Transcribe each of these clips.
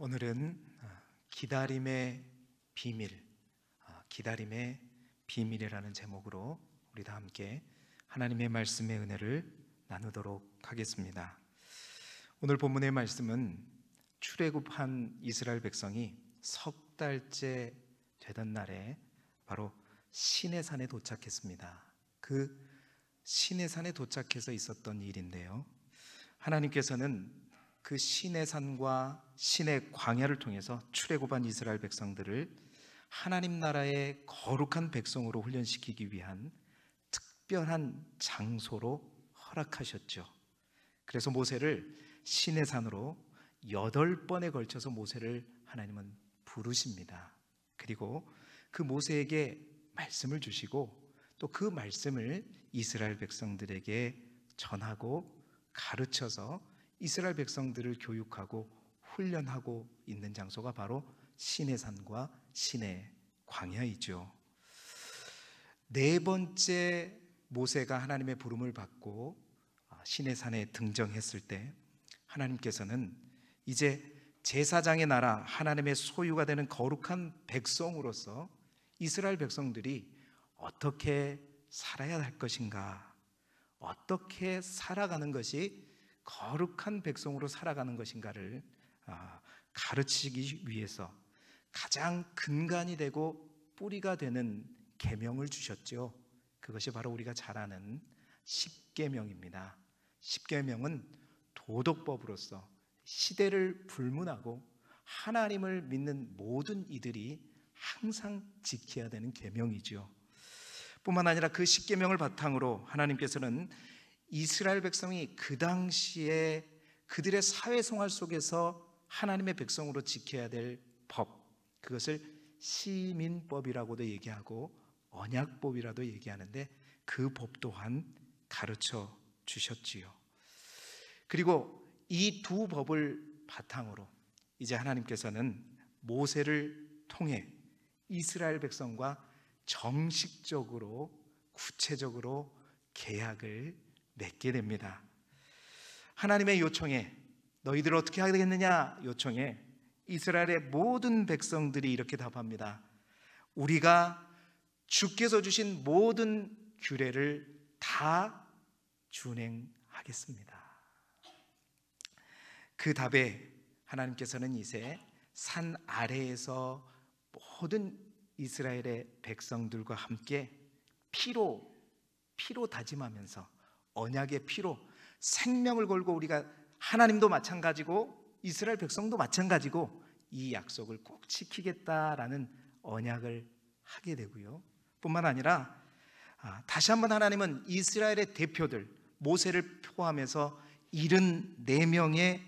오늘은 기다림의 비밀, 기다림의 비밀이라는 제목으로 우리 다 함께 하나님의 말씀의 은혜를 나누도록 하겠습니다. 오늘 본문의 말씀은 출애굽한 이스라엘 백성이 석 달째 되던 날에 바로 시내산에 도착했습니다. 그 시내산에 도착해서 있었던 일인데요, 하나님께서는 그 시내산과 시내 광야를 통해서 출애굽한 이스라엘 백성들을 하나님 나라의 거룩한 백성으로 훈련시키기 위한 특별한 장소로 허락하셨죠. 그래서 모세를 시내산으로 8번에 걸쳐서 모세를 하나님은 부르십니다. 그리고 그 모세에게 말씀을 주시고 또 그 말씀을 이스라엘 백성들에게 전하고 가르쳐서 이스라엘 백성들을 교육하고 훈련하고 있는 장소가 바로 시내산과 시내 광야이죠. 4번째 모세가 하나님의 부름을 받고 시내산에 등정했을 때 하나님께서는 이제 제사장의 나라, 하나님의 소유가 되는 거룩한 백성으로서 이스라엘 백성들이 어떻게 살아야 할 것인가, 어떻게 살아가는 것이 거룩한 백성으로 살아가는 것인가를 가르치기 위해서 가장 근간이 되고 뿌리가 되는 계명을 주셨죠. 그것이 바로 우리가 잘 아는 십계명입니다. 십계명은 도덕법으로서 시대를 불문하고 하나님을 믿는 모든 이들이 항상 지켜야 되는 계명이죠. 뿐만 아니라 그 십계명을 바탕으로 하나님께서는 이스라엘 백성이 그 당시에 그들의 사회생활 속에서 하나님의 백성으로 지켜야 될 법, 그것을 시민법이라고도 얘기하고 언약법이라도 얘기하는데 그 법 또한 가르쳐 주셨지요. 그리고 이 두 법을 바탕으로 이제 하나님께서는 모세를 통해 이스라엘 백성과 정식적으로 구체적으로 계약을 맺게 됩니다. 하나님의 요청에, 너희들 어떻게 하겠느냐 요청에 이스라엘의 모든 백성들이 이렇게 답합니다. 우리가 주께서 주신 모든 규례를 다 준행하겠습니다. 그 답에 하나님께서는 이제 산 아래에서 모든 이스라엘의 백성들과 함께 피로 다짐하면서, 언약의 피로 생명을 걸고, 우리가 하나님도 마찬가지고 이스라엘 백성도 마찬가지고 이 약속을 꼭 지키겠다라는 언약을 하게 되고요. 뿐만 아니라 다시 한번 하나님은 이스라엘의 대표들 모세를 포함해서 74명의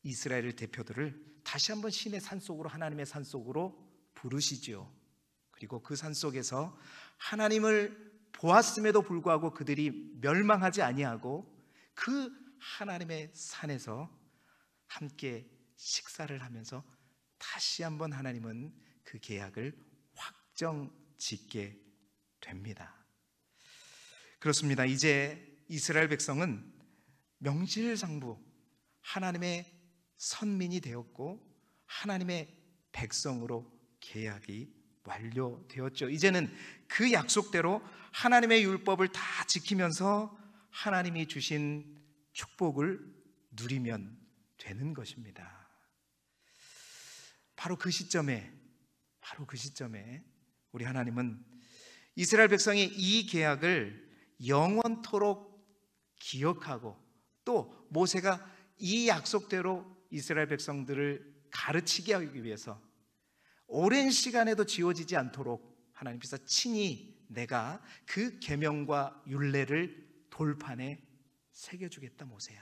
이스라엘 대표들을 다시 한번 신의 산속으로, 하나님의 산속으로 부르시죠. 그리고 그 산속에서 하나님을 보았음에도 불구하고 그들이 멸망하지 아니하고 그 하나님의 산에서 함께 식사를 하면서 다시 한번 하나님은 그 계약을 확정 짓게 됩니다. 그렇습니다. 이제 이스라엘 백성은 명실상부 하나님의 선민이 되었고 하나님의 백성으로 계약이 완료되었죠. 이제는 그 약속대로 하나님의 율법을 다 지키면서 하나님이 주신 축복을 누리면 되는 것입니다. 바로 그 시점에 우리 하나님은 이스라엘 백성이 이 계약을 영원토록 기억하고, 또 모세가 이 약속대로 이스라엘 백성들을 가르치게 하기 위해서 오랜 시간에도 지워지지 않도록 하나님께서 친히 내가 그 계명과 율례를 돌판에 새겨주겠다 모세야.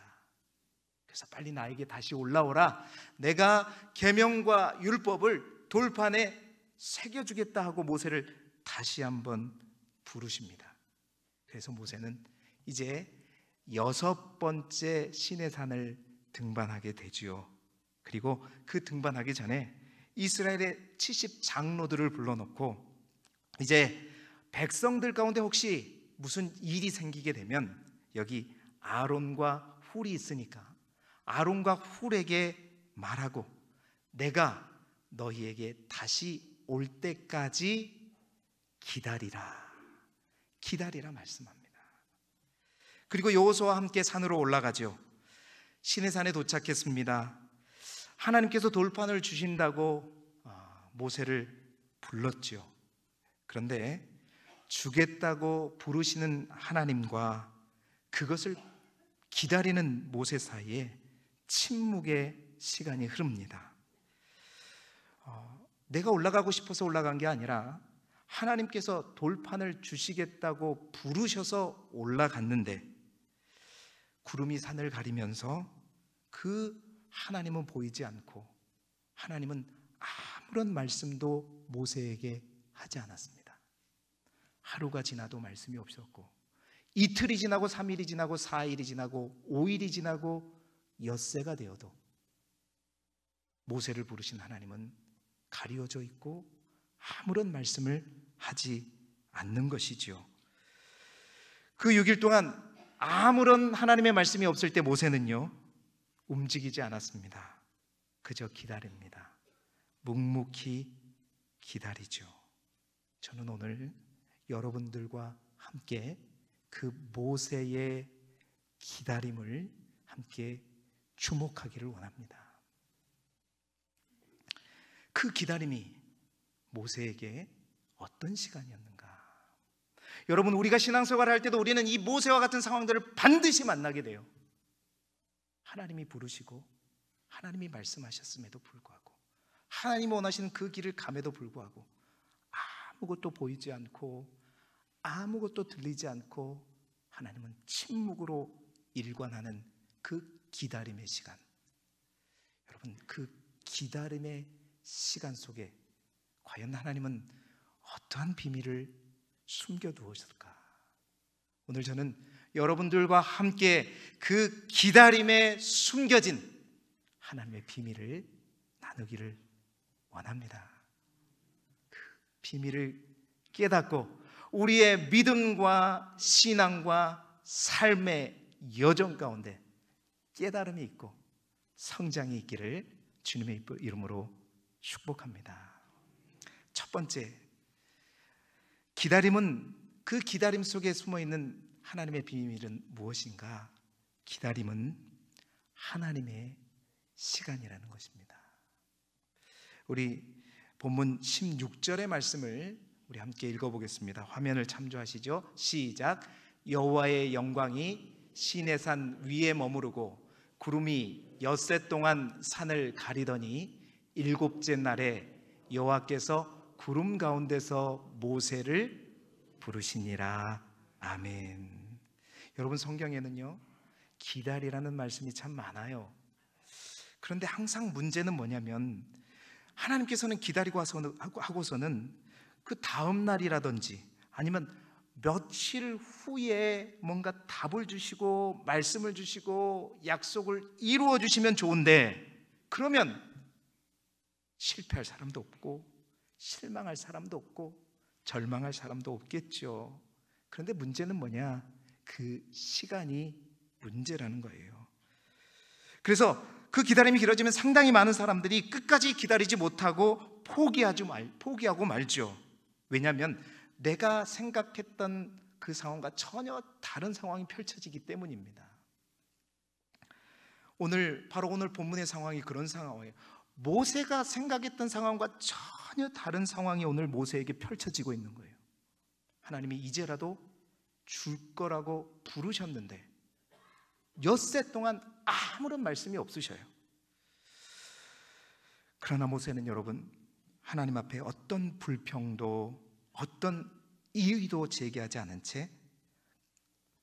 그래서 빨리 나에게 다시 올라오라. 내가 계명과 율법을 돌판에 새겨주겠다 하고 모세를 다시 한번 부르십니다. 그래서 모세는 이제 6번째 시내산을 등반하게 되지요. 그리고 그 등반하기 전에 이스라엘의 70 장로들을 불러놓고 이제 백성들 가운데 혹시 무슨 일이 생기게 되면 여기 아론과 훌이 있으니까 아론과 훌에게 말하고 내가 너희에게 다시 올 때까지 기다리라. 기다리라 말씀합니다. 그리고 여호수아와 함께 산으로 올라가죠. 시내산에 도착했습니다. 하나님께서 돌판을 주신다고 모세를 불렀죠. 그런데 주겠다고 부르시는 하나님과 그것을 기다리는 모세 사이에 침묵의 시간이 흐릅니다. 내가 올라가고 싶어서 올라간 게 아니라 하나님께서 돌판을 주시겠다고 부르셔서 올라갔는데 구름이 산을 가리면서 그 하나님은 보이지 않고 하나님은 아무런 말씀도 모세에게 하지 않았습니다. 하루가 지나도 말씀이 없었고 이틀이 지나고 3일이 지나고 4일이 지나고 5일이 지나고 엿새가 되어도 모세를 부르신 하나님은 가리워져 있고 아무런 말씀을 하지 않는 것이지요. 그 6일 동안 아무런 하나님의 말씀이 없을 때 모세는요 움직이지 않았습니다. 그저 기다립니다. 묵묵히 기다리죠. 저는 오늘 여러분들과 함께 그 모세의 기다림을 함께 주목하기를 원합니다. 그 기다림이 모세에게 어떤 시간이었는가? 여러분, 우리가 신앙생활을 할 때도 우리는 이 모세와 같은 상황들을 반드시 만나게 돼요. 하나님이 부르시고 하나님이 말씀하셨음에도 불구하고 하나님이 원하시는 그 길을 감에도 불구하고 아무것도 보이지 않고 아무것도 들리지 않고 하나님은 침묵으로 일관하는 그 기다림의 시간. 여러분, 그 기다림의 시간 속에 과연 하나님은 어떠한 비밀을 숨겨두었을까? 오늘 저는 여러분들과 함께 그 기다림에 숨겨진 하나님의 비밀을 나누기를 원합니다. 그 비밀을 깨닫고 우리의 믿음과 신앙과 삶의 여정 가운데 깨달음이 있고 성장이 있기를 주님의 이름으로 축복합니다. 첫 번째, 기다림은 그 기다림 속에 숨어있는 하나님의 비밀은 무엇인가? 기다림은 하나님의 시간이라는 것입니다. 우리 본문 16절의 말씀을 우리 함께 읽어보겠습니다. 화면을 참조하시죠. 시작. 여호와의 영광이 시내산 위에 머무르고 구름이 엿새 동안 산을 가리더니 일곱째 날에 여호와께서 구름 가운데서 모세를 부르시니라. 아멘. 여러분, 성경에는요 기다리라는 말씀이 참 많아요. 그런데 항상 문제는 뭐냐면 하나님께서는 기다리고 하고서는 그 다음 날이라든지 아니면 며칠 후에 뭔가 답을 주시고 말씀을 주시고 약속을 이루어 주시면 좋은데, 그러면 실패할 사람도 없고 실망할 사람도 없고 절망할 사람도 없겠죠. 그런데 문제는 뭐냐? 그 시간이 문제라는 거예요. 그래서 그 기다림이 길어지면 상당히 많은 사람들이 끝까지 기다리지 못하고 포기하고 말죠. 왜냐하면 내가 생각했던 그 상황과 전혀 다른 상황이 펼쳐지기 때문입니다. 바로 오늘 본문의 상황이 그런 상황이에요. 모세가 생각했던 상황과 전혀 다른 상황이 오늘 모세에게 펼쳐지고 있는 거예요. 하나님이 이제라도 줄 거라고 부르셨는데 엿새 동안 아무런 말씀이 없으셔요. 그러나 모세는 여러분, 하나님 앞에 어떤 불평도 어떤 이의도 제기하지 않은 채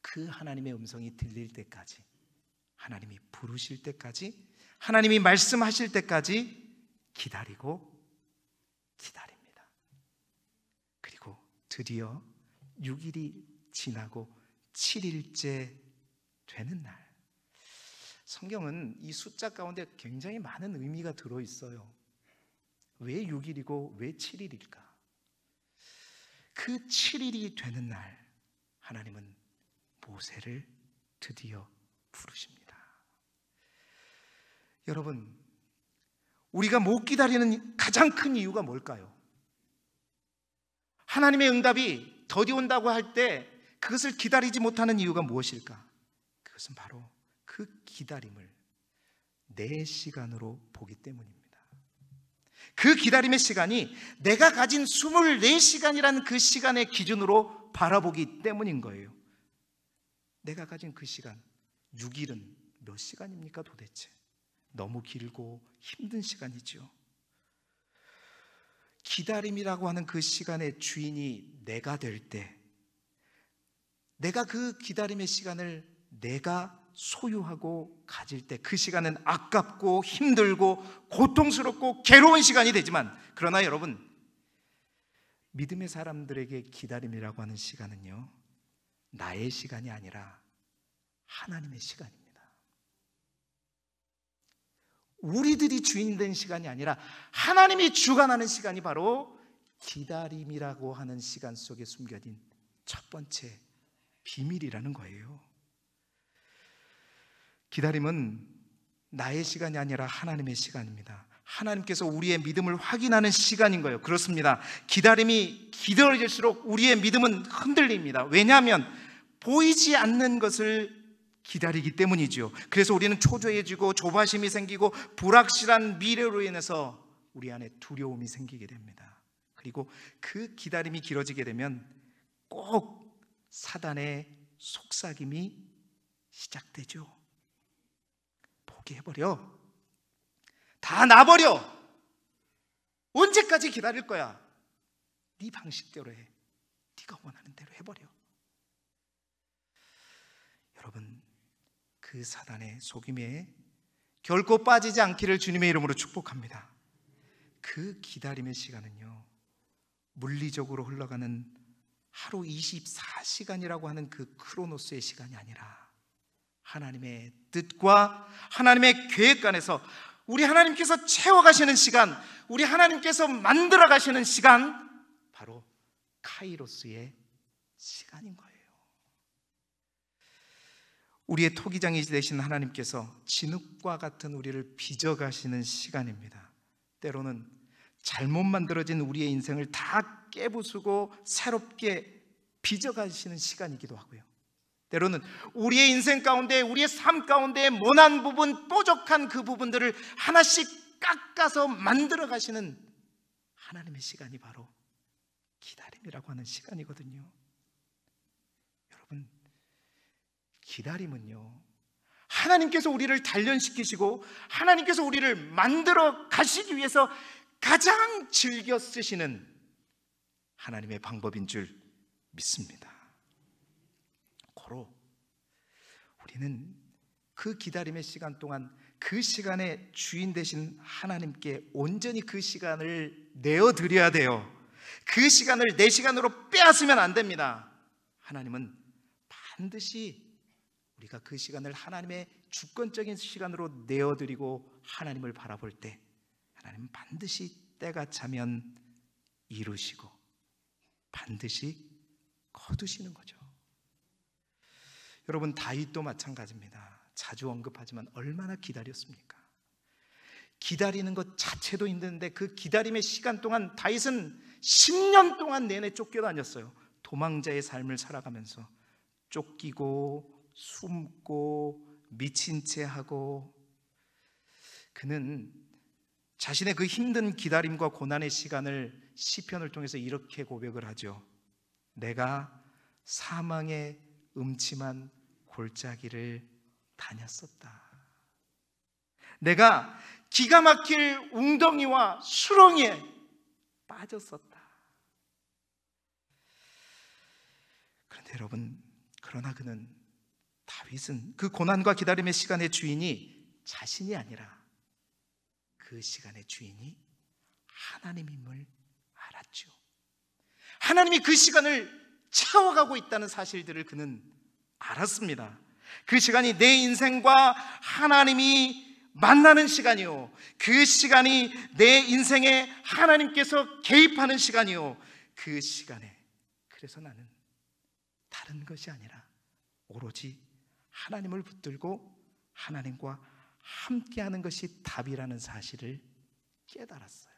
그 하나님의 음성이 들릴 때까지, 하나님이 부르실 때까지, 하나님이 말씀하실 때까지 기다립니다. 그리고 드디어 6일이 지나고 7일째 되는 날, 성경은 이 숫자 가운데 굉장히 많은 의미가 들어있어요. 왜 6일이고 왜 7일일까? 그 7일이 되는 날 하나님은 모세를 드디어 부르십니다. 여러분, 우리가 못 기다리는 가장 큰 이유가 뭘까요? 하나님의 응답이 더디 온다고 할 때 그것을 기다리지 못하는 이유가 무엇일까? 그것은 바로 그 기다림을 내 시간으로 보기 때문입니다. 그 기다림의 시간이 내가 가진 24시간이라는 그 시간의 기준으로 바라보기 때문인 거예요. 내가 가진 그 시간, 6일은 몇 시간입니까 도대체? 너무 길고 힘든 시간이죠. 기다림이라고 하는 그 시간의 주인이 내가 될 때, 내가 그 기다림의 시간을 내가 소유하고 가질 때, 그 시간은 아깝고 힘들고 고통스럽고 괴로운 시간이 되지만, 그러나 여러분, 믿음의 사람들에게 기다림이라고 하는 시간은요, 나의 시간이 아니라 하나님의 시간입니다. 우리들이 주인 된 시간이 아니라 하나님이 주관하는 시간이 바로 기다림이라고 하는 시간 속에 숨겨진 첫 번째 비밀이라는 거예요. 기다림은 나의 시간이 아니라 하나님의 시간입니다. 하나님께서 우리의 믿음을 확인하는 시간인 거예요. 그렇습니다. 기다림이 기다려질수록 우리의 믿음은 흔들립니다. 왜냐하면 보이지 않는 것을 기다리기 때문이죠. 그래서 우리는 초조해지고 조바심이 생기고 불확실한 미래로 인해서 우리 안에 두려움이 생기게 됩니다. 그리고 그 기다림이 길어지게 되면 꼭 사단의 속삭임이 시작되죠. 포기해버려. 다 놔버려. 언제까지 기다릴 거야? 네 방식대로 해. 네가 원하는 대로 해버려. 여러분, 그 사단의 속임에 결코 빠지지 않기를 주님의 이름으로 축복합니다. 그 기다림의 시간은요, 물리적으로 흘러가는 하루 24시간이라고 하는 그 크로노스의 시간이 아니라 하나님의 뜻과 하나님의 계획 안에서 우리 하나님께서 채워가시는 시간, 우리 하나님께서 만들어 가시는 시간, 바로 카이로스의 시간인 거예요. 우리의 토기장이 되신 하나님께서 진흙과 같은 우리를 빚어가시는 시간입니다. 때로는 잘못 만들어진 우리의 인생을 다 깨부수고 새롭게 빚어가시는 시간이기도 하고요. 때로는 우리의 인생 가운데, 우리의 삶 가운데 모난 부분, 뾰족한 그 부분들을 하나씩 깎아서 만들어 가시는 하나님의 시간이 바로 기다림이라고 하는 시간이거든요. 여러분, 기다림은요, 하나님께서 우리를 단련시키시고 하나님께서 우리를 만들어 가시기 위해서 가장 즐겨 쓰시는 하나님의 방법인 줄 믿습니다. 고로 우리는 그 기다림의 시간 동안 그 시간의 주인 되신 하나님께 온전히 그 시간을 내어드려야 돼요. 그 시간을 내 시간으로 빼앗으면 안 됩니다. 하나님은 반드시 우리가 그 시간을 하나님의 주권적인 시간으로 내어드리고 하나님을 바라볼 때 하나님은 반드시 때가 차면 이루시고 반드시 거두시는 거죠. 여러분, 다윗도 마찬가지입니다. 자주 언급하지만 얼마나 기다렸습니까? 기다리는 것 자체도 힘든데 그 기다림의 시간 동안 다윗은 10년 동안 내내 쫓겨다녔어요. 도망자의 삶을 살아가면서 쫓기고 숨고 미친 채 하고, 그는 자신의 그 힘든 기다림과 고난의 시간을 시편을 통해서 이렇게 고백을 하죠. 내가 사망의 음침한 골짜기를 다녔었다. 내가 기가 막힐 웅덩이와 수렁에 빠졌었다. 그런데 여러분, 그러나 다윗은 그 고난과 기다림의 시간의 주인이 자신이 아니라 그 시간의 주인이 하나님임을 알았죠. 하나님이 그 시간을 채워가고 있다는 사실들을 그는 알았습니다. 그 시간이 내 인생과 하나님이 만나는 시간이요, 그 시간이 내 인생에 하나님께서 개입하는 시간이요, 그 시간에 그래서 나는 다른 것이 아니라 오로지 하나님을 붙들고 하나님과 함께하는 것이 답이라는 사실을 깨달았어요.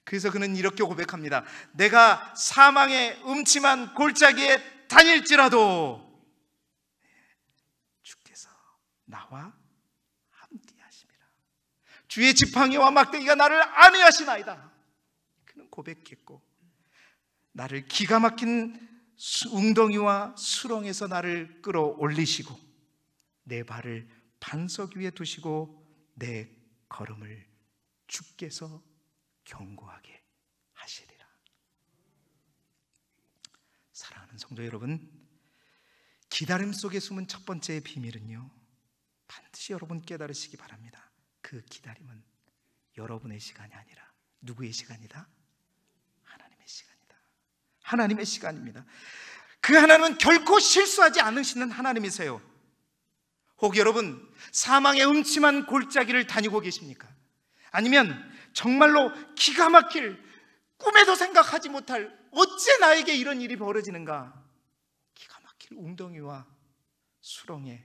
그래서 그는 이렇게 고백합니다. 내가 사망의 음침한 골짜기에 다닐지라도 주께서 나와 함께 하심이라. 주의 지팡이와 막대기가 나를 안위하시나이다. 그는 고백했고, 나를 기가 막힌 웅덩이와 수렁에서 나를 끌어올리시고 내 발을 반석 위에 두시고 내 걸음을 주께서 견고하게 하시리라. 사랑하는 성도 여러분, 기다림 속에 숨은 첫 번째 비밀은요, 반드시 여러분 깨달으시기 바랍니다. 그 기다림은 여러분의 시간이 아니라 누구의 시간이다? 하나님의 시간이다. 하나님의 시간입니다. 그 하나님은 결코 실수하지 않으시는 하나님이세요. 혹 여러분 사망의 음침한 골짜기를 다니고 계십니까? 아니면 정말로 기가 막힐, 꿈에도 생각하지 못할, 어째 나에게 이런 일이 벌어지는가, 기가 막힐 웅덩이와 수렁에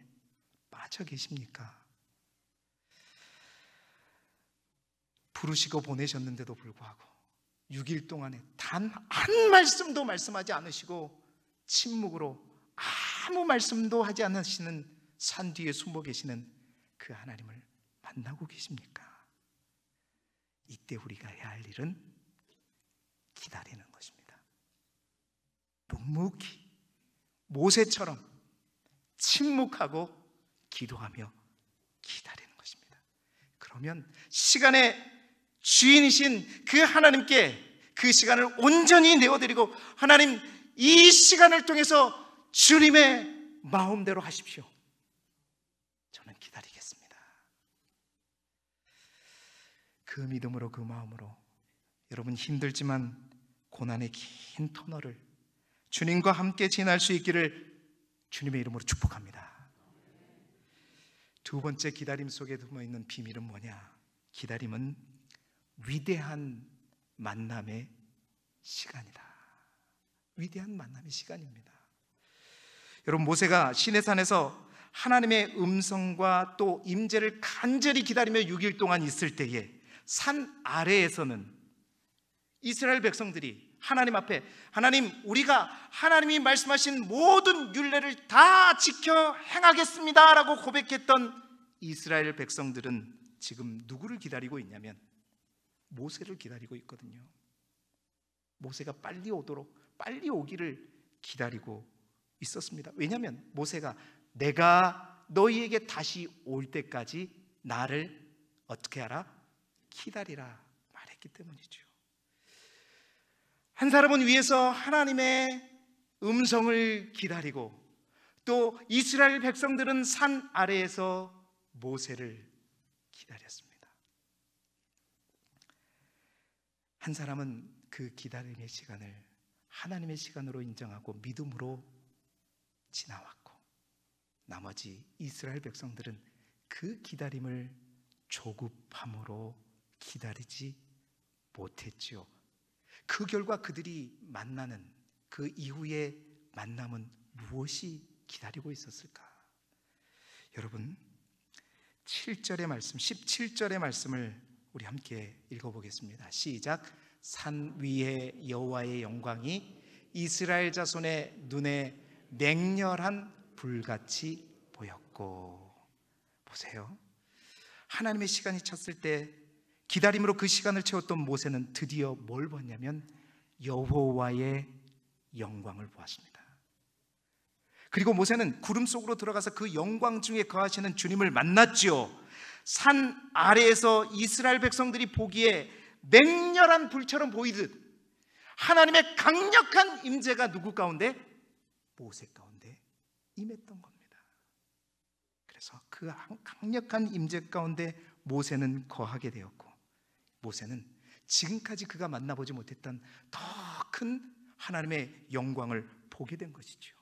빠져 계십니까? 부르시고 보내셨는데도 불구하고 6일 동안에 단 한 말씀도 말씀하지 않으시고 침묵으로 아무 말씀도 하지 않으시는 산 뒤에 숨어 계시는 그 하나님을 만나고 계십니까? 이때 우리가 해야 할 일은 기다리는 것입니다. 묵묵히 모세처럼 침묵하고 기도하며 기다리는 것입니다. 그러면 시간의 주인이신 그 하나님께 그 시간을 온전히 내어드리고, 하나님 이 시간을 통해서 주님의 마음대로 하십시오. 저는 기다리겠습니다. 그 믿음으로, 그 마음으로 여러분 힘들지만 고난의 긴 터널을 주님과 함께 지날 수 있기를 주님의 이름으로 축복합니다. 두 번째 기다림 속에 숨어 있는 비밀은 뭐냐? 기다림은 위대한 만남의 시간이다. 위대한 만남의 시간입니다. 여러분, 모세가 시내산에서 하나님의 음성과 또 임재를 간절히 기다리며 6일 동안 있을 때에 산 아래에서는 이스라엘 백성들이 하나님 앞에, 하나님, 우리가 하나님이 말씀하신 모든 율례를 다 지켜 행하겠습니다 라고 고백했던 이스라엘 백성들은 지금 누구를 기다리고 있냐면 모세를 기다리고 있거든요. 모세가 빨리 오기를 기다리고 있었습니다. 왜냐하면 모세가 내가 너희에게 다시 올 때까지 나를 어떻게 하라? 기다리라 말했기 때문이죠. 한 사람은 위에서 하나님의 음성을 기다리고, 또 이스라엘 백성들은 산 아래에서 모세를 기다렸습니다. 한 사람은 그 기다림의 시간을 하나님의 시간으로 인정하고 믿음으로 지나왔고, 나머지 이스라엘 백성들은 그 기다림을 조급함으로 기다리지 못했지요. 그 결과 그들이 만나는 그 이후의 만남은 무엇이 기다리고 있었을까? 여러분, 7절의 말씀, 17절의 말씀을 우리 함께 읽어보겠습니다. 시작. 산 위에 여호와의 영광이 이스라엘 자손의 눈에 맹렬한 불같이 보였고. 보세요, 하나님의 시간이 찼을 때 기다림으로 그 시간을 채웠던 모세는 드디어 뭘 봤냐면 여호와의 영광을 보았습니다. 그리고 모세는 구름 속으로 들어가서 그 영광 중에 거하시는 주님을 만났지요. 산 아래에서 이스라엘 백성들이 보기에 맹렬한 불처럼 보이듯 하나님의 강력한 임재가 누구 가운데? 모세 가운데 임했던 겁니다. 그래서 그 강력한 임재 가운데 모세는 거하게 되었고, 모세는 지금까지 그가 만나보지 못했던 더 큰 하나님의 영광을 보게 된 것이죠.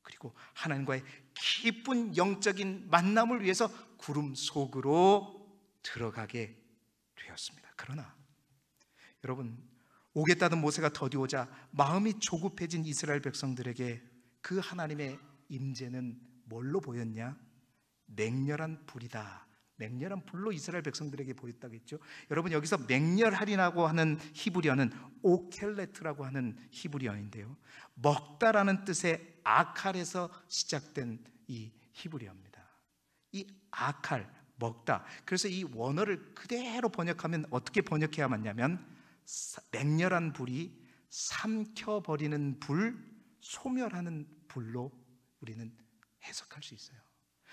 그리고 하나님과의 깊은 영적인 만남을 위해서 구름 속으로 들어가게 되었습니다. 그러나 여러분, 오겠다던 모세가 더디오자 마음이 조급해진 이스라엘 백성들에게 그 하나님의 임재는 뭘로 보였냐? 맹렬한 불이다, 맹렬한 불로 이스라엘 백성들에게 보였다고 했죠. 여러분, 여기서 맹렬하리라고 하는 히브리어는 오켈레트라고 하는 히브리어인데요, 먹다라는 뜻의 아칼에서 시작된 이 히브리어입니다. 이 아칼, 먹다. 그래서 이 원어를 그대로 번역하면 어떻게 번역해야 맞냐면, 맹렬한 불이 삼켜버리는 불, 소멸하는 불로 우리는 해석할 수 있어요.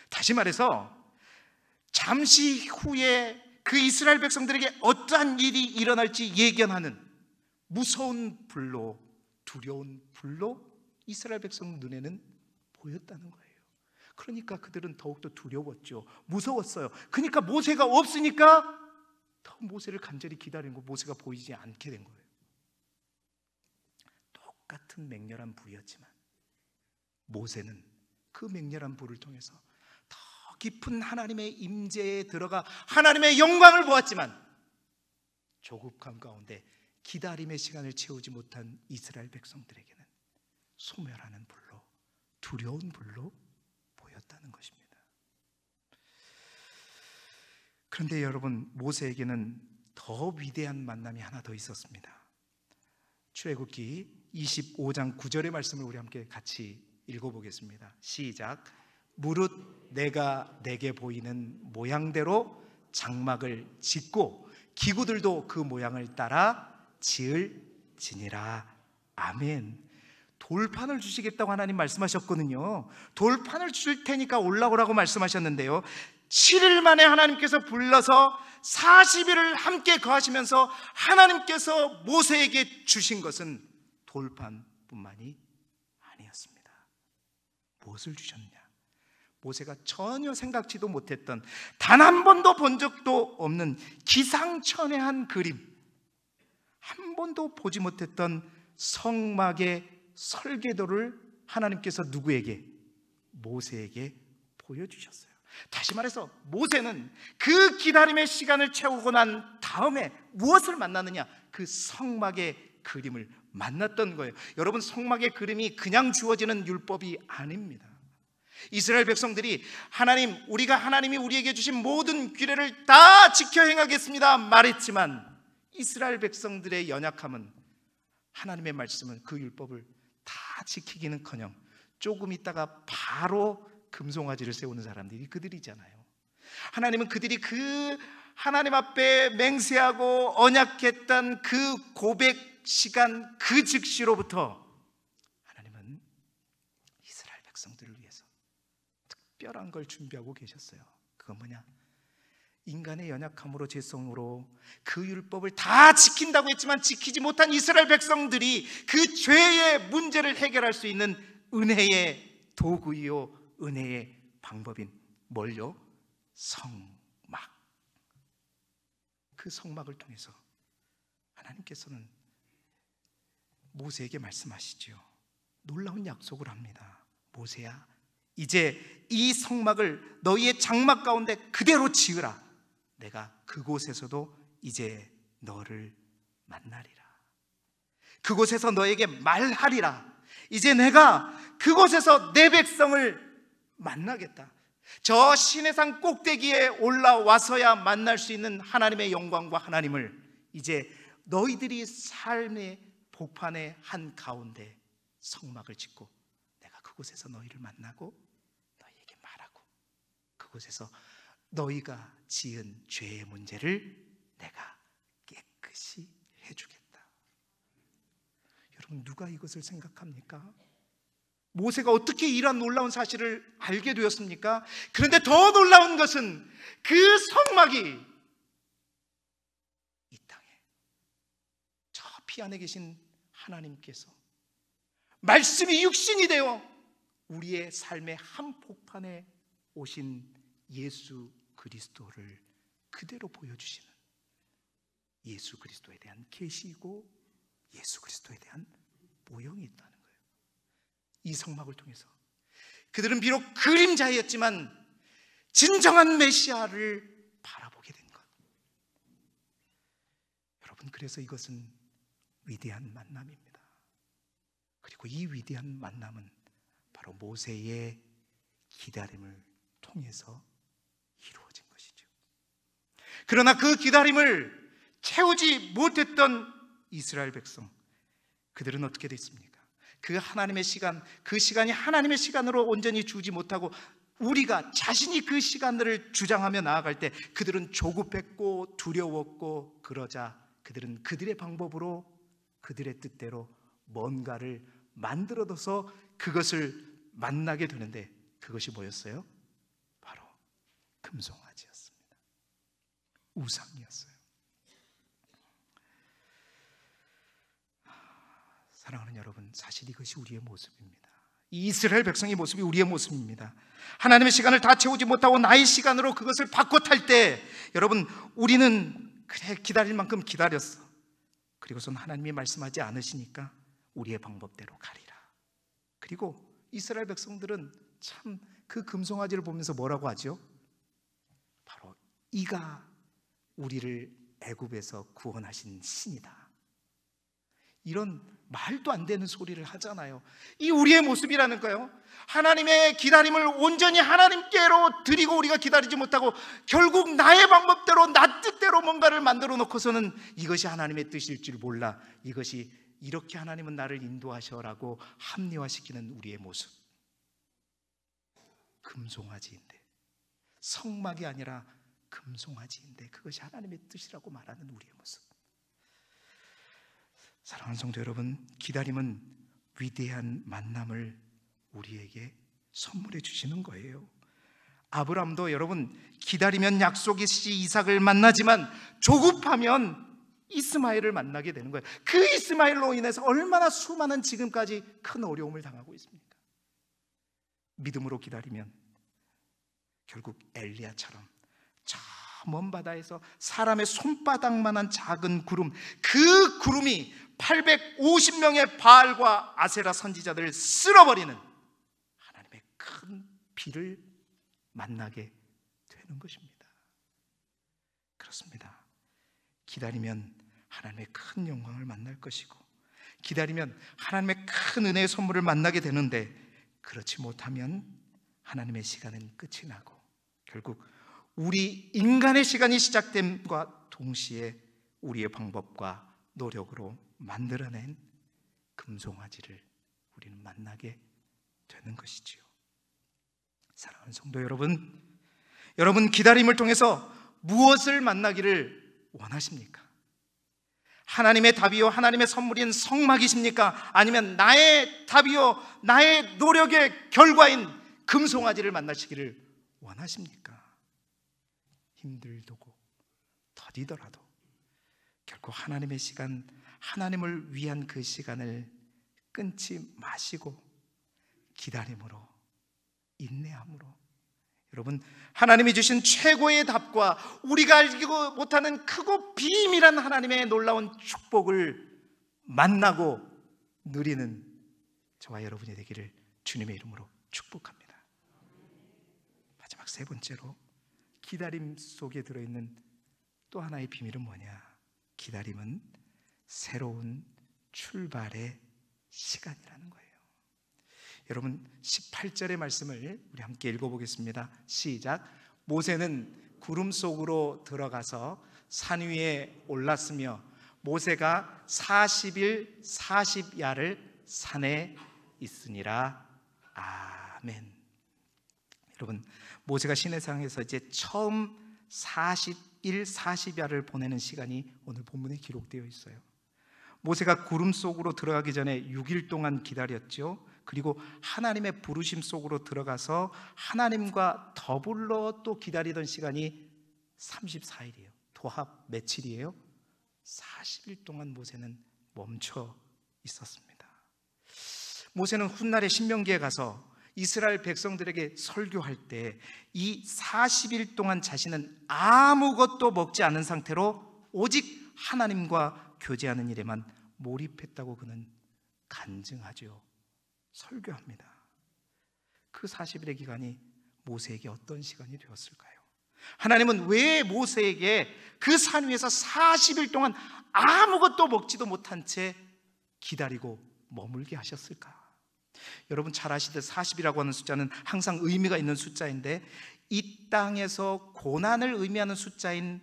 다시 말해서 잠시 후에 그 이스라엘 백성들에게 어떠한 일이 일어날지 예견하는 무서운 불로, 두려운 불로 이스라엘 백성 눈에는 보였다는 거예요. 그러니까 그들은 더욱더 두려웠죠. 무서웠어요. 그러니까 모세가 없으니까 더 모세를 간절히 기다린 거, 모세가 보이지 않게 된 거예요. 똑같은 맹렬한 불이었지만 모세는 그 맹렬한 불을 통해서 더 깊은 하나님의 임재에 들어가 하나님의 영광을 보았지만, 조급함 가운데 기다림의 시간을 채우지 못한 이스라엘 백성들에게는 소멸하는 불로, 두려운 불로 보였다는 것입니다. 그런데 여러분, 모세에게는 더 위대한 만남이 하나 더 있었습니다. 출애굽기 25장 9절의 말씀을 우리 함께 같이 읽어보겠습니다. 시작. 무릇 내가 내게 보이는 모양대로 장막을 짓고 기구들도 그 모양을 따라 지을지니라. 아멘. 돌판을 주시겠다고 하나님 말씀하셨거든요. 돌판을 줄 테니까 올라오라고 말씀하셨는데요, 7일 만에 하나님께서 불러서 40일을 함께 거하시면서 하나님께서 모세에게 주신 것은 돌판뿐만이 아니었습니다. 무엇을 주셨냐? 모세가 전혀 생각지도 못했던, 단 한 번도 본 적도 없는 기상천외한 그림, 한 번도 보지 못했던 성막의 설계도를 하나님께서 누구에게? 모세에게 보여주셨어요. 다시 말해서 모세는 그 기다림의 시간을 채우고 난 다음에 무엇을 만났느냐? 그 성막의 그림을 만났던 거예요. 여러분, 성막의 그림이 그냥 주어지는 율법이 아닙니다. 이스라엘 백성들이 하나님, 우리가 하나님이 우리에게 주신 모든 규례를 다 지켜 행하겠습니다 말했지만, 이스라엘 백성들의 연약함은 하나님의 말씀은, 그 율법을 다 지키기는커녕 조금 있다가 바로 금송아지를 세우는 사람들이 그들이잖아요. 하나님은 그들이 그 하나님 앞에 맹세하고 언약했던 그 고백 시간, 그 즉시로부터 하나님은 이스라엘 백성들을 위해서 특별한 걸 준비하고 계셨어요. 그건 뭐냐? 인간의 연약함으로, 죄성으로 그 율법을 다 지킨다고 했지만 지키지 못한 이스라엘 백성들이 그 죄의 문제를 해결할 수 있는 은혜의 도구이요, 은혜의 방법인 뭘요? 성막. 그 성막을 통해서 하나님께서는 모세에게 말씀하시죠. 놀라운 약속을 합니다. 모세야, 이제 이 성막을 너희의 장막 가운데 그대로 지으라. 내가 그곳에서도 이제 너를 만나리라. 그곳에서 너에게 말하리라. 이제 내가 그곳에서 내 백성을 만나겠다. 저 시내산 꼭대기에 올라와서야 만날 수 있는 하나님의 영광과 하나님을 이제 너희들이 삶의 복판의 한 가운데 성막을 짓고 내가 그곳에서 너희를 만나고 너희에게 말하고 그곳에서 너희가 지은 죄의 문제를 내가 깨끗이 해주겠다. 여러분, 누가 이것을 생각합니까? 모세가 어떻게 이러한 놀라운 사실을 알게 되었습니까? 그런데 더 놀라운 것은 그 성막이 이 땅에 저 피 안에 계신 하나님께서 말씀이 육신이 되어 우리의 삶의 한복판에 오신 예수 그리스도를 그대로 보여주시는 예수 그리스도에 대한 계시이고 예수 그리스도에 대한 모형이 있다는 거예요. 이 성막을 통해서 그들은 비록 그림자였지만 진정한 메시아를 바라보게 된 것. 여러분, 그래서 이것은 위대한 만남입니다. 그리고 이 위대한 만남은 바로 모세의 기다림을 통해서 이루어진 것이죠. 그러나 그 기다림을 채우지 못했던 이스라엘 백성, 그들은 어떻게 됐습니까? 그 하나님의 시간, 그 시간이 하나님의 시간으로 온전히 주지 못하고 우리가 자신이 그 시간들을 주장하며 나아갈 때 그들은 조급했고 두려웠고, 그러자 그들은 그들의 방법으로, 그들의 뜻대로 뭔가를 만들어둬서 그것을 만나게 되는데, 그것이 뭐였어요? 바로 금송아지였습니다. 우상이었어요. 사랑하는 여러분, 사실 이것이 우리의 모습입니다. 이 이스라엘 백성의 모습이 우리의 모습입니다. 하나님의 시간을 다 채우지 못하고 나의 시간으로 그것을 바꿔 탈 때, 여러분, 우리는 그래 기다릴 만큼 기다렸어. 그리고선 하나님이 말씀하지 않으시니까 우리의 방법대로 가리라. 그리고 이스라엘 백성들은 참 그 금송아지를 보면서 뭐라고 하죠? 바로 이가 우리를 애굽에서 구원하신 신이다. 이런 말도 안 되는 소리를 하잖아요. 이 우리의 모습이라는 거예요. 하나님의 기다림을 온전히 하나님께로 드리고 우리가 기다리지 못하고 결국 나의 방법대로, 나 뜻대로 뭔가를 만들어 놓고서는 이것이 하나님의 뜻일 줄 몰라, 이것이 이렇게 하나님은 나를 인도하셔라고 합리화시키는 우리의 모습. 금송아지인데, 성막이 아니라 금송아지인데 그것이 하나님의 뜻이라고 말하는 우리의 모습. 사랑하는 성도 여러분, 기다림은 위대한 만남을 우리에게 선물해 주시는 거예요. 아브라함도 여러분, 기다리면 약속이시 이삭을 만나지만 조급하면 이스마엘을 만나게 되는 거예요. 그 이스마엘로 인해서 얼마나 수많은 지금까지 큰 어려움을 당하고 있습니까? 믿음으로 기다리면 결국 엘리야처럼 저 먼 바다에서 사람의 손바닥만한 작은 구름, 그 구름이 850명의 바알과 아세라 선지자들을 쓸어버리는 하나님의 큰 비를 만나게 되는 것입니다. 그렇습니다. 기다리면 하나님의 큰 영광을 만날 것이고, 기다리면 하나님의 큰 은혜의 선물을 만나게 되는데, 그렇지 못하면 하나님의 시간은 끝이 나고 결국 우리 인간의 시간이 시작됨과 동시에 우리의 방법과 노력으로 만들어낸 금송아지를 우리는 만나게 되는 것이지요. 사랑하는 성도 여러분, 여러분 기다림을 통해서 무엇을 만나기를 원하십니까? 하나님의 답이요, 하나님의 선물인 성막이십니까? 아니면 나의 답이요, 나의 노력의 결과인 금송아지를 만나시기를 원하십니까? 힘들고 더디더라도 결코 하나님의 시간, 하나님을 위한 그 시간을 끊지 마시고 기다림으로, 인내함으로, 여러분 하나님이 주신 최고의 답과 우리가 알지도 못하는 크고 비밀한 하나님의 놀라운 축복을 만나고 누리는 저와 여러분이 되기를 주님의 이름으로 축복합니다. 마지막 세 번째로, 기다림 속에 들어있는 또 하나의 비밀은 뭐냐? 기다림은 새로운 출발의 시간이라는 거예요. 여러분 18절의 말씀을 우리 함께 읽어보겠습니다. 시작. 모세는 구름 속으로 들어가서 산 위에 올랐으며 모세가 40일 40야를 산에 있으니라. 아멘. 여러분, 모세가 시내산에서 이제 처음 40일 40야를 보내는 시간이 오늘 본문에 기록되어 있어요. 모세가 구름 속으로 들어가기 전에 6일 동안 기다렸죠. 그리고 하나님의 부르심 속으로 들어가서 하나님과 더불어 또 기다리던 시간이 34일이에요. 도합 며칠이에요? 40일 동안 모세는 멈춰 있었습니다. 모세는 훗날에 신명기에 가서 이스라엘 백성들에게 설교할 때 이 40일 동안 자신은 아무것도 먹지 않은 상태로 오직 하나님과 교제하는 일에만 몰입했다고 그는 간증하죠. 설교합니다. 그 40일의 기간이 모세에게 어떤 시간이 되었을까요? 하나님은 왜 모세에게 그 산 위에서 40일 동안 아무것도 먹지도 못한 채 기다리고 머물게 하셨을까? 여러분 잘 아시듯 40이라고 하는 숫자는 항상 의미가 있는 숫자인데, 이 땅에서 고난을 의미하는 숫자인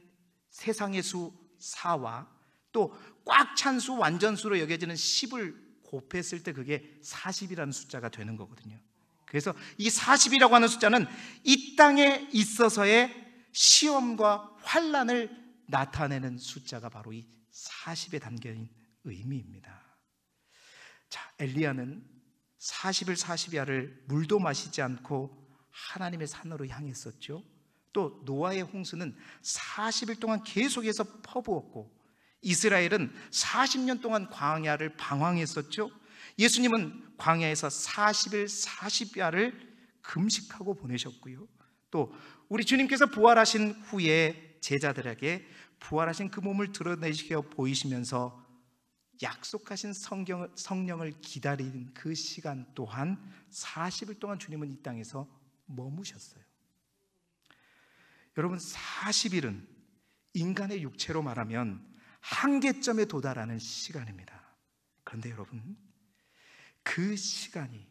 세상의 수 4와 또 꽉 찬 수 완전수로 여겨지는 10을 곱했을 때 그게 40이라는 숫자가 되는 거거든요. 그래서 이 40이라고 하는 숫자는 이 땅에 있어서의 시험과 환난을 나타내는 숫자가 바로 이 40에 담겨있는 의미입니다. 자, 엘리야는 40일 40야를 물도 마시지 않고 하나님의 산으로 향했었죠. 또 노아의 홍수는 40일 동안 계속해서 퍼부었고 이스라엘은 40년 동안 광야를 방황했었죠. 예수님은 광야에서 40일 40야를 금식하고 보내셨고요. 또 우리 주님께서 부활하신 후에 제자들에게 부활하신 그 몸을 드러내시켜 보이시면서 약속하신 성령을 기다린 그 시간 또한 40일 동안 주님은 이 땅에서 머무셨어요. 여러분, 40일은 인간의 육체로 말하면 한계점에 도달하는 시간입니다. 그런데 여러분, 그 시간이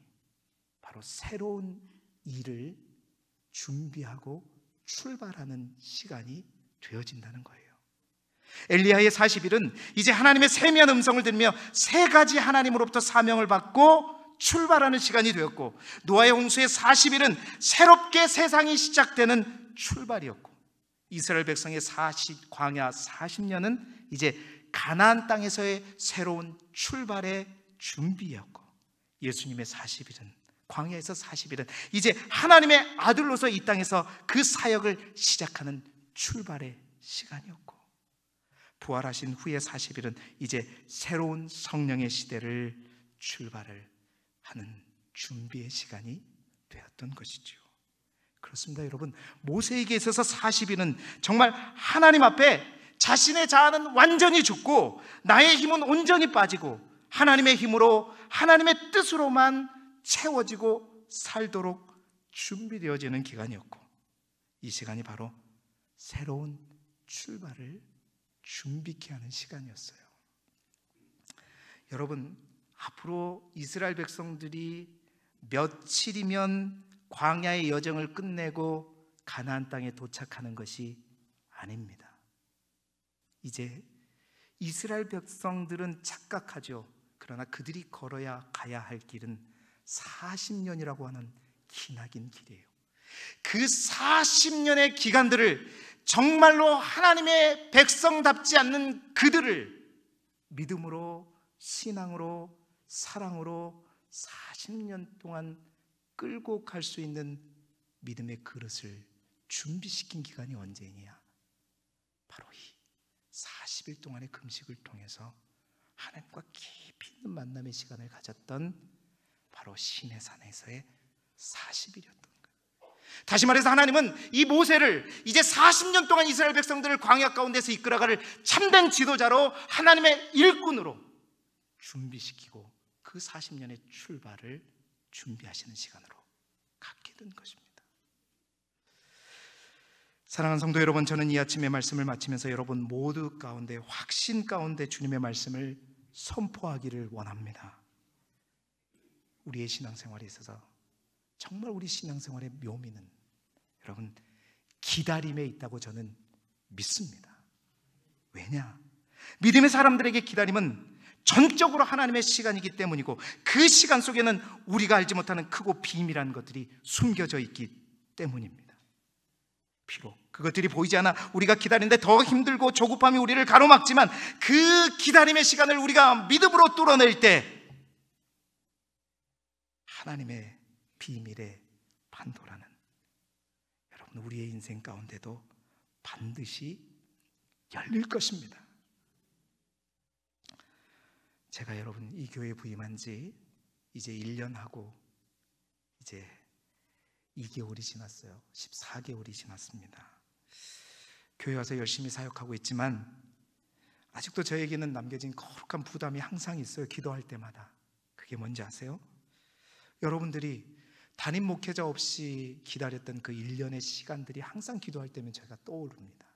바로 새로운 일을 준비하고 출발하는 시간이 되어진다는 거예요. 엘리야의 40일은 이제 하나님의 세미한 음성을 들으며 세 가지 하나님으로부터 사명을 받고 출발하는 시간이 되었고, 노아의 홍수의 40일은 새롭게 세상이 시작되는 출발이었고, 이스라엘 백성의 광야 40년은 이제 가나안 땅에서의 새로운 출발의 준비였고, 예수님의 40일은, 광야에서 40일은 이제 하나님의 아들로서 이 땅에서 그 사역을 시작하는 출발의 시간이었고, 부활하신 후의 40일은 이제 새로운 성령의 시대를 출발을 하는 준비의 시간이 되었던 것이죠. 그렇습니다, 여러분. 모세에게 있어서 40일은 정말 하나님 앞에 자신의 자아는 완전히 죽고 나의 힘은 온전히 빠지고 하나님의 힘으로 하나님의 뜻으로만 채워지고 살도록 준비되어지는 기간이었고, 이 시간이 바로 새로운 출발을 준비케 하는 시간이었어요. 여러분, 앞으로 이스라엘 백성들이 며칠이면 광야의 여정을 끝내고 가나안 땅에 도착하는 것이 아닙니다. 이제 이스라엘 백성들은 착각하죠. 그러나 그들이 걸어야 가야 할 길은 40년이라고 하는 기나긴 길이에요. 그 40년의 기간들을 정말로 하나님의 백성답지 않는 그들을 믿음으로, 신앙으로, 사랑으로 40년 동안 끌고 갈 수 있는 믿음의 그릇을 준비시킨 기간이 언제냐? 바로 이 40일 동안의 금식을 통해서 하나님과 깊이 있는 만남의 시간을 가졌던 바로 시내산에서의 40일이었던 거예요. 다시 말해서 하나님은 이 모세를 이제 40년 동안 이스라엘 백성들을 광야 가운데서 이끌어가를 참된 지도자로, 하나님의 일꾼으로 준비시키고 그 40년의 출발을 준비하시는 시간으로 갖게 된 것입니다. 사랑하는 성도 여러분, 저는 이 아침의 말씀을 마치면서 여러분 모두 가운데, 확신 가운데 주님의 말씀을 선포하기를 원합니다. 우리의 신앙생활에 있어서 정말 우리 신앙생활의 묘미는 여러분 기다림에 있다고 저는 믿습니다. 왜냐? 믿음의 사람들에게 기다림은 전적으로 하나님의 시간이기 때문이고, 그 시간 속에는 우리가 알지 못하는 크고 비밀한 것들이 숨겨져 있기 때문입니다. 비록 그것들이 보이지 않아 우리가 기다리는데 더 힘들고 조급함이 우리를 가로막지만, 그 기다림의 시간을 우리가 믿음으로 뚫어낼 때 하나님의 비밀의 판도라는 여러분 우리의 인생 가운데도 반드시 열릴 것입니다. 제가 여러분 이 교회에 부임한 지 이제 1년하고 이제 2개월이 지났어요. 14개월이 지났습니다. 교회 와서 열심히 사역하고 있지만 아직도 저에게는 남겨진 거룩한 부담이 항상 있어요. 기도할 때마다. 그게 뭔지 아세요? 여러분들이 담임 목회자 없이 기다렸던 그 1년의 시간들이 항상 기도할 때면 제가 떠오릅니다.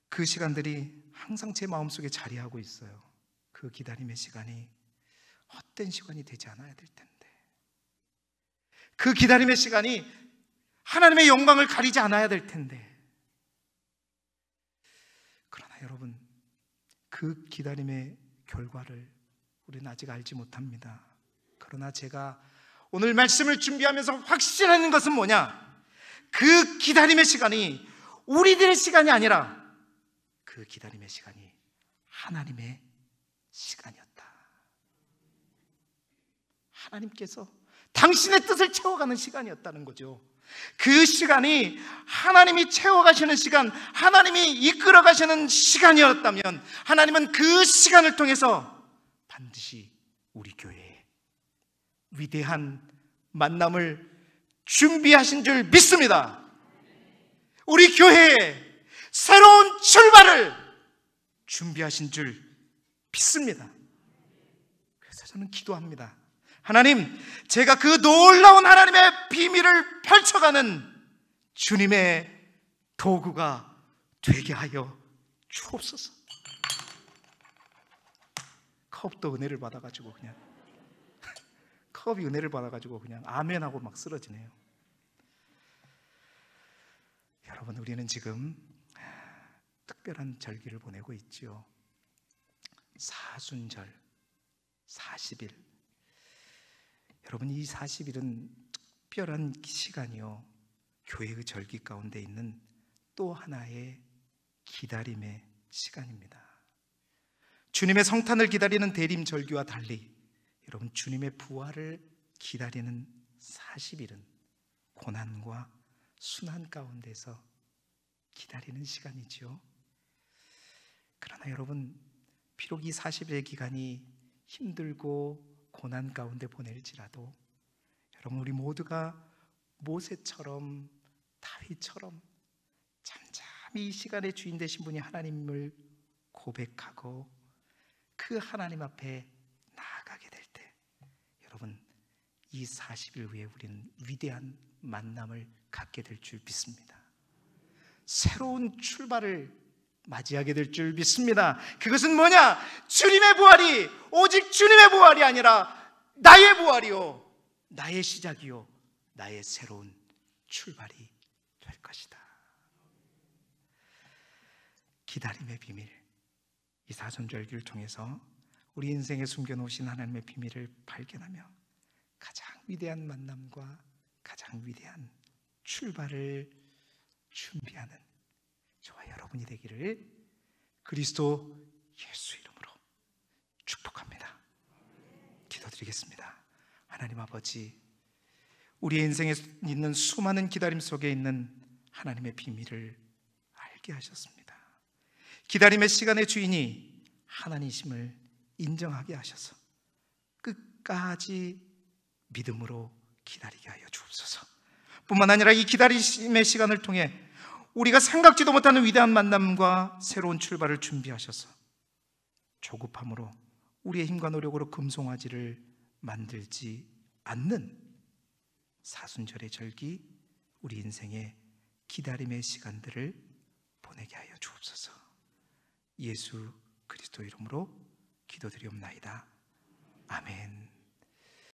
그 시간들이 항상 제 마음속에 자리하고 있어요. 그 기다림의 시간이 헛된 시간이 되지 않아야 될 텐데, 그 기다림의 시간이 하나님의 영광을 가리지 않아야 될 텐데, 여러분, 그 기다림의 결과를 우리는 아직 알지 못합니다. 그러나 제가 오늘 말씀을 준비하면서 확신하는 것은 뭐냐? 그 기다림의 시간이 우리들의 시간이 아니라 그 기다림의 시간이 하나님의 시간이었다. 하나님께서 당신의 뜻을 채워가는 시간이었다는 거죠. 그 시간이 하나님이 채워가시는 시간, 하나님이 이끌어가시는 시간이었다면 하나님은 그 시간을 통해서 반드시 우리 교회에 위대한 만남을 준비하신 줄 믿습니다. 우리 교회에 새로운 출발을 준비하신 줄 믿습니다. 그래서 저는 기도합니다. 하나님, 제가 그 놀라운 하나님의 비밀을 펼쳐가는 주님의 도구가 되게 하여 주옵소서. 컵도 은혜를 받아가지고 그냥 컵이 은혜를 받아가지고 그냥 아멘하고 막 쓰러지네요. 여러분, 우리는 지금 특별한 절기를 보내고 있죠. 사순절 40일. 여러분, 이 40일은 특별한 시간이요, 교회의 절기 가운데 있는 또 하나의 기다림의 시간입니다. 주님의 성탄을 기다리는 대림절기와 달리 여러분, 주님의 부활을 기다리는 40일은 고난과 순환 가운데서 기다리는 시간이죠. 그러나 여러분, 비록 이 40일의 기간이 힘들고 고난 가운데 보낼지라도 여러분, 우리 모두가 모세처럼 다윗처럼 잠잠히 이 시간의 주인 되신 분이 하나님을 고백하고 그 하나님 앞에 나아가게 될 때 여러분, 이 40일 후에 우리는 위대한 만남을 갖게 될 줄 믿습니다. 새로운 출발을 맞이하게 될 줄 믿습니다. 그것은 뭐냐? 주님의 부활이 오직 주님의 부활이 아니라 나의 부활이요, 나의 시작이요, 나의 새로운 출발이 될 것이다. 기다림의 비밀, 이 사순절기를 통해서 우리 인생에 숨겨놓으신 하나님의 비밀을 발견하며 가장 위대한 만남과 가장 위대한 출발을 준비하는 저와 여러분이 되기를 그리스도 예수 이름으로 축복합니다. 기도드리겠습니다. 하나님 아버지, 우리의 인생에 있는 수많은 기다림 속에 있는 하나님의 비밀을 알게 하셨습니다. 기다림의 시간의 주인이 하나님이심을 인정하게 하셔서 끝까지 믿음으로 기다리게 하여 주옵소서. 뿐만 아니라 이 기다림의 시간을 통해 우리가 생각지도 못하는 위대한 만남과 새로운 출발을 준비하셔서 조급함으로 우리의 힘과 노력으로 금송아지를 만들지 않는 사순절의 절기, 우리 인생의 기다림의 시간들을 보내게 하여 주옵소서. 예수 그리스도 이름으로 기도드리옵나이다. 아멘.